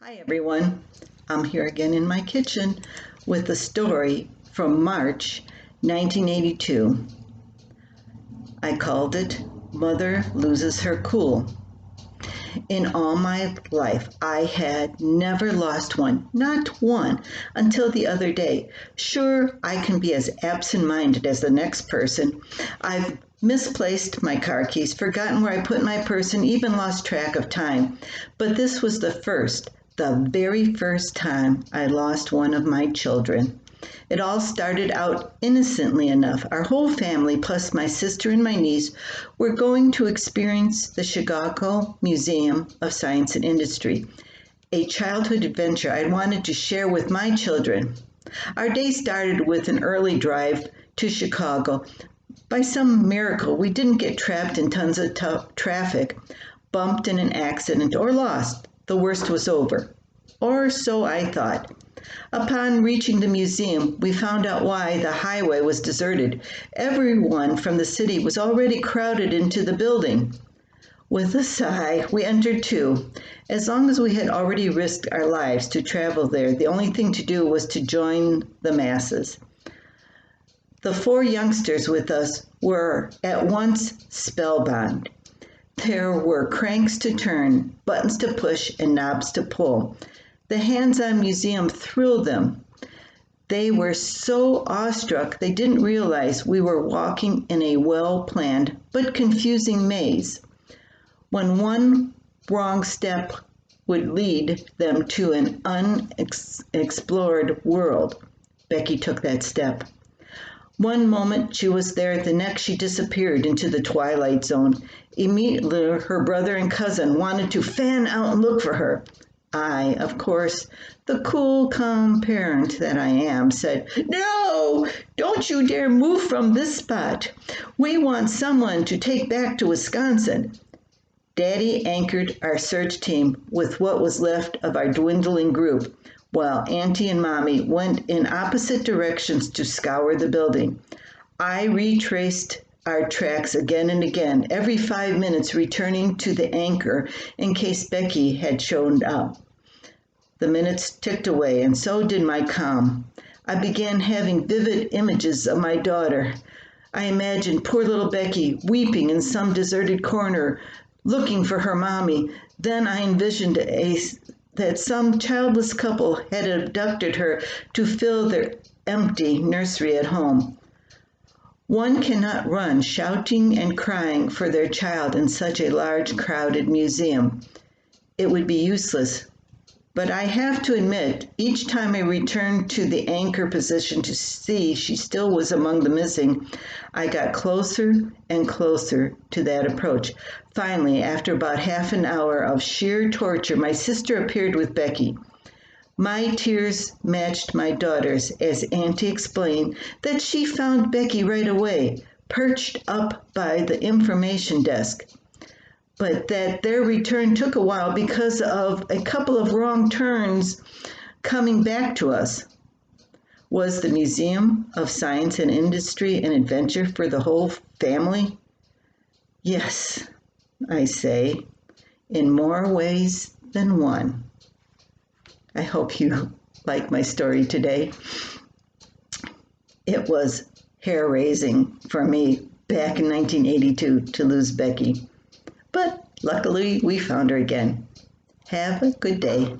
Hi everyone, I'm here again in my kitchen with a story from March 1982. I called it Mother Loses Her Cool. In all my life, I had never lost one, not one, until the other day. Sure, I can be as absent-minded as the next person. I've misplaced my car keys, forgotten where I put my purse, and even lost track of time. But this was the very first time I lost one of my children. It all started out innocently enough. Our whole family, plus my sister and my niece, were going to experience the Chicago Museum of Science and Industry, a childhood adventure I wanted to share with my children. Our day started with an early drive to Chicago. By some miracle, we didn't get trapped in tons of traffic, bumped in an accident, or lost. The worst was over. Or so I thought. Upon reaching the museum, we found out why the highway was deserted. Everyone from the city was already crowded into the building. With a sigh, we entered too. As long as we had already risked our lives to travel there, the only thing to do was to join the masses. The four youngsters with us were at once spellbound. There were cranks to turn, buttons to push, and knobs to pull. The hands-on museum thrilled them. They were so awestruck they didn't realize we were walking in a well-planned but confusing maze. When one wrong step would lead them to an unexplored world, Becky took that step. One moment she was there, the next she disappeared into the twilight zone. Immediately, her brother and cousin wanted to fan out and look for her. I, of course, the cool, calm parent that I am, said, "No, don't you dare move from this spot. We want someone to take back to Wisconsin." Daddy anchored our search team with what was left of our dwindling group, while Auntie and Mommy went in opposite directions to scour the building. I retraced our tracks again and again, every 5 minutes returning to the anchor in case Becky had shown up. The minutes ticked away, and so did my calm. I began having vivid images of my daughter. I imagined poor little Becky weeping in some deserted corner, looking for her mommy. Then I envisioned that some childless couple had abducted her to fill their empty nursery at home. One cannot run shouting and crying for their child in such a large, crowded museum. It would be useless. But I have to admit, each time I returned to the anchor position to see she still was among the missing, I got closer and closer to that approach. Finally, after about half an hour of sheer torture, my sister appeared with Becky. My tears matched my daughter's as Auntie explained that she found Becky right away, perched up by the information desk, but that their return took a while because of a couple of wrong turns coming back to us. Was the Museum of Science and Industry an adventure for the whole family? Yes, I say, in more ways than one. I hope you like my story today. It was hair-raising for me back in 1982 to lose Becky. But luckily, we found her again. Have a good day.